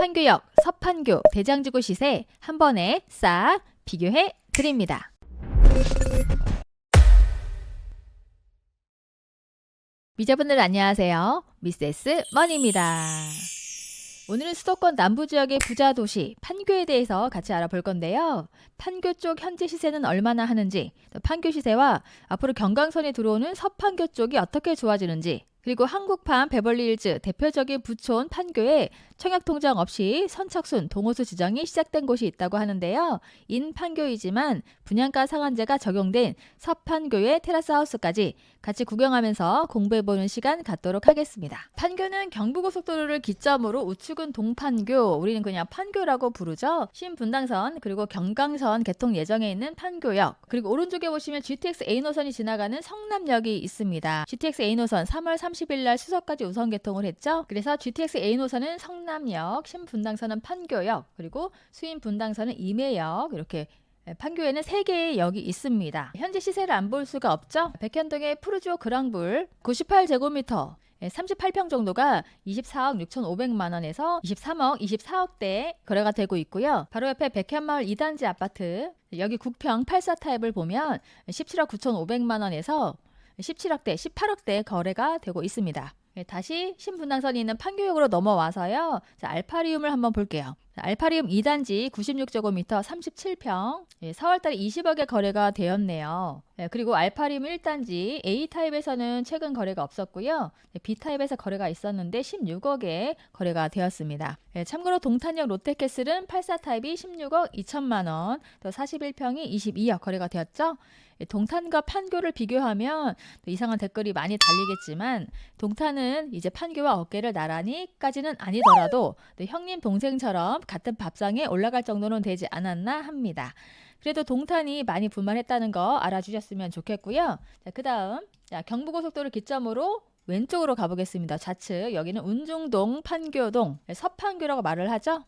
판교역, 서판교, 대장지구 시세 한 번에 싹 비교해 드립니다. 미자분들 안녕하세요. 미세스 머니입니다. 오늘은 수도권 남부지역의 부자 도시 판교에 대해서 같이 알아볼 건데요. 판교 쪽 현재 시세는 얼마나 하는지, 또 판교 시세와 앞으로 경강선에 들어오는 서판교 쪽이 어떻게 좋아지는지, 그리고 한국판 베벌리힐즈 대표적인 부촌 판교에 청약통장 없이 선착순 동호수 지정이 시작된 곳이 있다고 하는데요. 인판교이지만 분양가 상한제가 적용된 서판교의 테라스하우스까지 같이 구경하면서 공부해보는 시간 갖도록 하겠습니다. 판교는 경부고속도로를 기점으로 우측은 동판교, 우리는 그냥 판교라고 부르죠. 신분당선 그리고 경강선 개통 예정에 있는 판교역, 그리고 오른쪽에 보시면 GTX A노선이 지나가는 성남역이 있습니다. GTX A노선 3월 30일 날 수서까지 우선 개통을 했죠. 그래서 GTX A노선은 성남역, 신분당선은 판교역, 그리고 수인분당선은 임해역, 이렇게 판교에는 3개의 역이 있습니다. 현재 시세를 안 볼 수가 없죠. 백현동의 푸르지오 그랑불 98제곱미터 38평 정도가 24억 6,500만 원에서 23억 24억대 거래가 되고 있고요. 바로 옆에 백현마을 2단지 아파트, 여기 국평 84 타입을 보면 17억 9,500만 원에서 17억대 18억대 거래가 되고 있습니다. 다시 신분당선이 있는 판교역으로 넘어와서요. 자, 알파리움을 한번 볼게요. 알파리움 2단지 96제곱미터 37평 4월달에 20억에 거래가 되었네요. 그리고 알파리움 1단지 A타입에서는 최근 거래가 없었고요. B타입에서 거래가 있었는데 16억에 거래가 되었습니다. 참고로 동탄역 롯데캐슬은 84타입이 16억 2천만 원, 또 41평이 22억 거래가 되었죠. 동탄과 판교를 비교하면 또 이상한 댓글이 많이 달리겠지만, 동탄은 이제 판교와 어깨를 나란히까지는 아니더라도 또 형님 동생처럼 같은 밥상에 올라갈 정도는 되지 않았나 합니다. 그래도 동탄이 많이 불만했다는 거 알아주셨으면 좋겠고요. 자, 그 다음 경부고속도로 기점으로 왼쪽으로 가보겠습니다. 좌측 여기는 운중동, 판교동, 서판교라고 말을 하죠.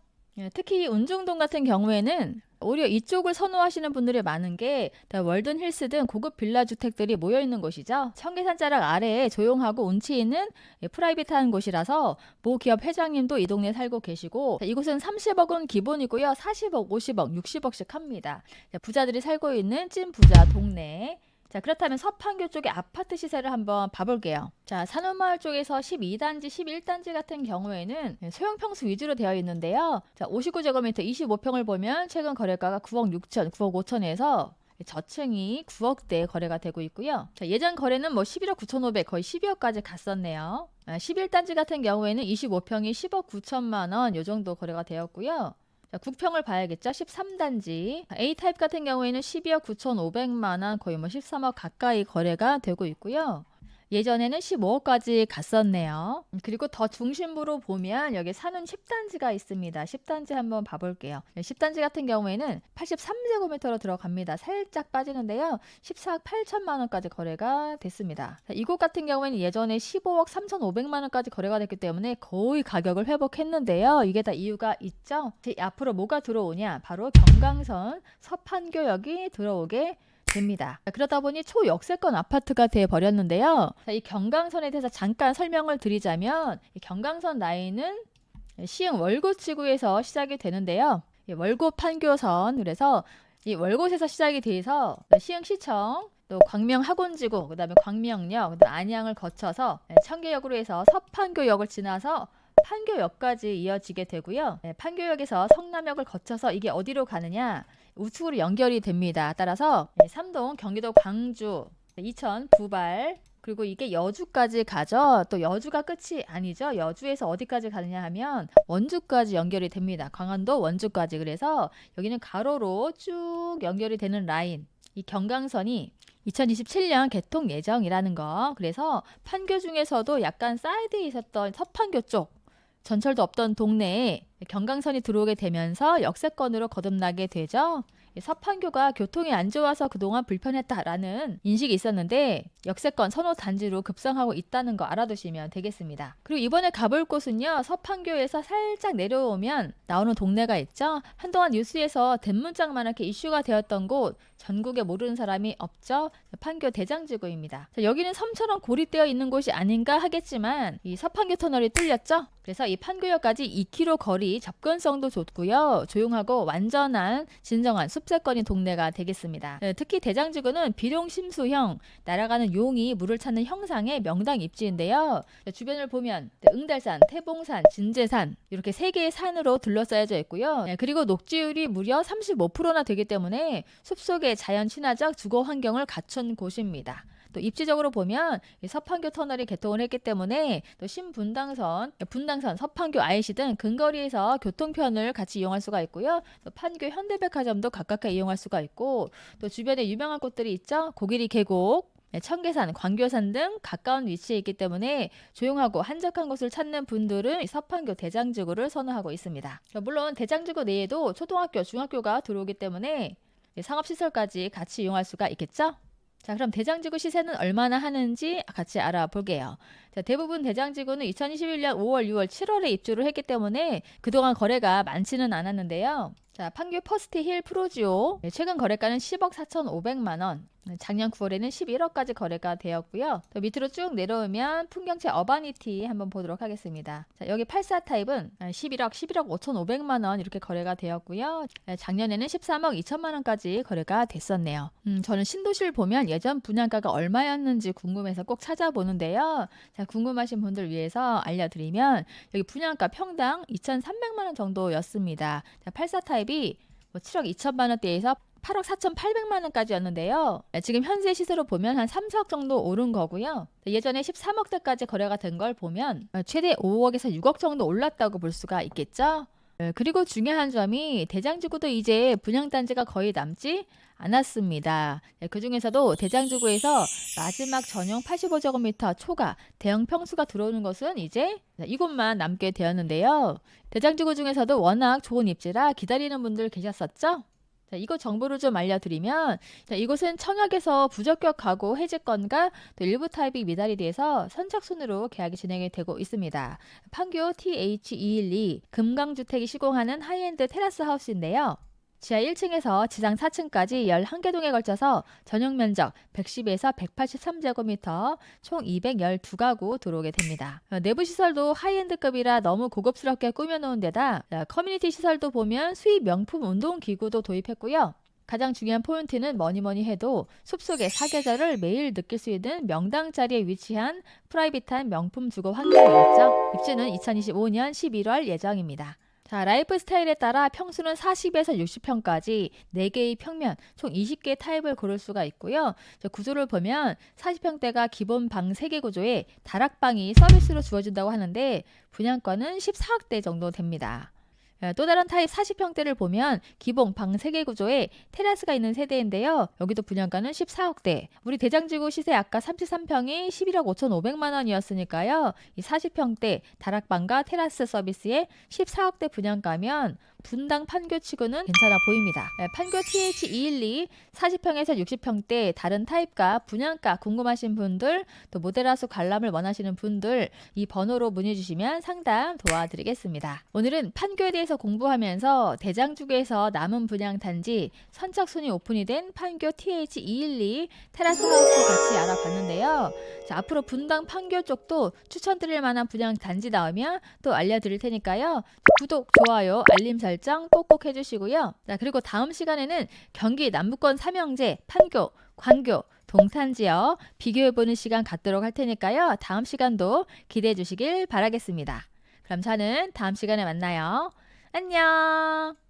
특히 운중동 같은 경우에는 오히려 이쪽을 선호하시는 분들이 많은 게 월든힐스 등 고급 빌라 주택들이 모여있는 곳이죠. 청계산자락 아래에 조용하고 운치 있는 프라이빗한 곳이라서 모 기업 회장님도 이 동네에 살고 계시고, 이곳은 30억은 기본이고요. 40억, 50억, 60억씩 합니다. 부자들이 살고 있는 찐 부자 동네. 자, 그렇다면 서판교 쪽의 아파트 시세를 한번 봐볼게요. 자, 산호마을 쪽에서 12단지, 11단지 같은 경우에는 소형평수 위주로 되어 있는데요. 자, 59제곱미터 25평을 보면 최근 거래가가 9억 6천, 9억 5천에서 저층이 9억대 거래가 되고 있고요. 자, 예전 거래는 11억 9,500, 거의 12억까지 갔었네요. 11단지 같은 경우에는 25평이 10억 9천만 원, 요 정도 거래가 되었고요. 자, 국평을 봐야겠죠. 13단지 A타입 같은 경우에는 12억 9,500만 원, 거의 13억 가까이 거래가 되고 있고요. 예전에는 15억까지 갔었네요. 그리고 더 중심부로 보면 여기 산운 10단지가 있습니다. 10단지 한번 봐볼게요. 10단지 같은 경우에는 83제곱미터로 들어갑니다. 살짝 빠지는데요. 14억 8천만 원까지 거래가 됐습니다. 이곳 같은 경우에는 예전에 15억 3,500만 원까지 거래가 됐기 때문에 거의 가격을 회복했는데요. 이게 다 이유가 있죠. 앞으로 뭐가 들어오냐? 바로 경강선 서판교역이 들어오게 됩니다. 그러다 보니 초역세권 아파트가 돼 버렸는데요. 이 경강선에 대해서 잠깐 설명을 드리자면, 이 경강선 라인은 시흥 월곶지구에서 시작이 되는데요. 월곶 판교선, 그래서 이 월곶에서 시작이 돼서 시흥시청, 또 광명학원지구, 그 다음에 광명역, 그다음에 안양을 거쳐서 청계역으로 해서 서판교역을 지나서 판교역까지 이어지게 되고요. 판교역에서 성남역을 거쳐서 이게 어디로 가느냐? 우측으로 연결이 됩니다. 따라서 삼동, 경기도 광주, 이천, 부발, 그리고 이게 여주까지 가죠. 또 여주가 끝이 아니죠. 여주에서 어디까지 가느냐 하면 원주까지 연결이 됩니다. 강원도 원주까지. 그래서 여기는 가로로 쭉 연결이 되는 라인, 이 경강선이 2027년 개통 예정이라는 거. 그래서 판교 중에서도 약간 사이드에 있었던 서판교 쪽, 전철도 없던 동네에 경강선이 들어오게 되면서 역세권으로 거듭나게 되죠. 서판교가 교통이 안 좋아서 그동안 불편했다라는 인식이 있었는데 역세권 선호 단지로 급성하고 있다는 거 알아두시면 되겠습니다. 그리고 이번에 가볼 곳은요, 서판교에서 살짝 내려오면 나오는 동네가 있죠. 한동안 뉴스에서 대문짝만하게 이슈가 되었던 곳, 전국에 모르는 사람이 없죠. 판교 대장지구입니다. 자, 여기는 섬처럼 고립되어 있는 곳이 아닌가 하겠지만 이 서판교 터널이 뚫렸죠. 그래서 이 판교역까지 2km 거리 거리, 접근성도 좋고요. 조용하고 완전한 진정한 숲세권인 동네가 되겠습니다. 특히 대장지구는 비룡심수형, 날아가는 용이 물을 찾는 형상의 명당 입지인데요. 주변을 보면 응달산, 태봉산, 진제산 이렇게 3개의 산으로 둘러싸여져 있고요. 그리고 녹지율이 무려 35%나 되기 때문에 숲속의 자연 친화적 주거 환경을 갖춘 곳입니다. 또 입지적으로 보면 서판교 터널이 개통을 했기 때문에 또 신분당선, 분당선, 서판교 IC 등 근거리에서 교통편을 같이 이용할 수가 있고요. 또 판교 현대백화점도 가깝게 이용할 수가 있고, 또 주변에 유명한 곳들이 있죠. 고기리 계곡, 청계산, 광교산 등 가까운 위치에 있기 때문에 조용하고 한적한 곳을 찾는 분들은 서판교 대장지구를 선호하고 있습니다. 물론 대장지구 내에도 초등학교, 중학교가 들어오기 때문에 상업시설까지 같이 이용할 수가 있겠죠. 자, 그럼 대장지구 시세는 얼마나 하는지 같이 알아볼게요. 자, 대부분 대장지구는 2021년 5월, 6월, 7월에 입주를 했기 때문에 그동안 거래가 많지는 않았는데요. 자, 판교 퍼스트힐 프로지오 최근 거래가는 10억 4,500만 원. 작년 9월에는 11억까지 거래가 되었고요. 또 밑으로 쭉 내려오면 풍경채 어바니티 한번 보도록 하겠습니다. 자, 여기 84 타입은 11억 5,500만 원 이렇게 거래가 되었고요. 작년에는 13억 2천만 원까지 거래가 됐었네요. 저는 신도시를 보면 예전 분양가가 얼마였는지 궁금해서 꼭 찾아보는데요. 자, 궁금하신 분들 위해서 알려드리면 여기 분양가 평당 2,300만 원 정도였습니다. 자, 84 타입이 7억 2천만 원대에서 8억 4,800만 원까지였는데요. 지금 현재 시세로 보면 한 3, 4억 정도 오른 거고요. 예전에 13억대까지 거래가 된 걸 보면 최대 5억에서 6억 정도 올랐다고 볼 수가 있겠죠. 그리고 중요한 점이 대장지구도 이제 분양단지가 거의 남지 않았습니다. 그 중에서도 대장지구에서 마지막 전용 85제곱미터 초과 대형 평수가 들어오는 것은 이제 이곳만 남게 되었는데요. 대장지구 중에서도 워낙 좋은 입지라 기다리는 분들 계셨었죠. 자, 이곳 정보를 좀 알려드리면, 자, 이곳은 청약에서 부적격 가구 해지권과 또 일부 타입이 미달이 돼서 선착순으로 계약이 진행이 되고 있습니다. 판교 TH212 금강주택이 시공하는 하이엔드 테라스 하우스인데요. 지하 1층에서 지상 4층까지 11개 동에 걸쳐서 전용 면적 110에서 183제곱미터 총 212가구 들어오게 됩니다. 내부 시설도 하이엔드급이라 너무 고급스럽게 꾸며놓은 데다 커뮤니티 시설도 보면 수입 명품 운동기구도 도입했고요. 가장 중요한 포인트는 뭐니 해도 숲속의 사계절을 매일 느낄 수 있는 명당 자리에 위치한 프라이빗한 명품 주거 환경이겠죠. 입주는 2025년 11월 예정입니다. 자, 라이프 스타일에 따라 평수는 40에서 60평까지 4개의 평면, 총 20개의 타입을 고를 수가 있고요. 구조를 보면 40평대가 기본 방 3개 구조에 다락방이 서비스로 주어진다고 하는데 분양가는 14억대 정도 됩니다. 또 다른 타입 40평대를 보면 기본 방 3개 구조에 테라스가 있는 세대인데요. 여기도 분양가는 14억대. 우리 대장지구 시세 아까 33평이 11억 5,500만 원이었으니까요. 이 40평대 다락방과 테라스 서비스에 14억대 분양가면 분당 판교치고는 괜찮아 보입니다. 판교 TH212 40평에서 60평대 다른 타입과 분양가 궁금하신 분들, 또 모델하우스 관람을 원하시는 분들 이 번호로 문의 주시면 상담 도와드리겠습니다. 오늘은 판교에 대해서 공부하면서 대장지구에서 남은 분양 단지 선착순이 오픈이 된 판교 TH212 테라스 하우스 같이 알아봤는데요. 자, 앞으로 분당 판교 쪽도 추천드릴 만한 분양 단지 나오면 또 알려드릴 테니까요. 구독, 좋아요, 알림 설정 꼭꼭 해주시고요. 자, 그리고 다음 시간에는 경기 남부권 삼형제, 판교, 광교, 동탄 지역 비교해보는 시간 갖도록 할 테니까요. 다음 시간도 기대해 주시길 바라겠습니다. 그럼 저는 다음 시간에 만나요. 안녕.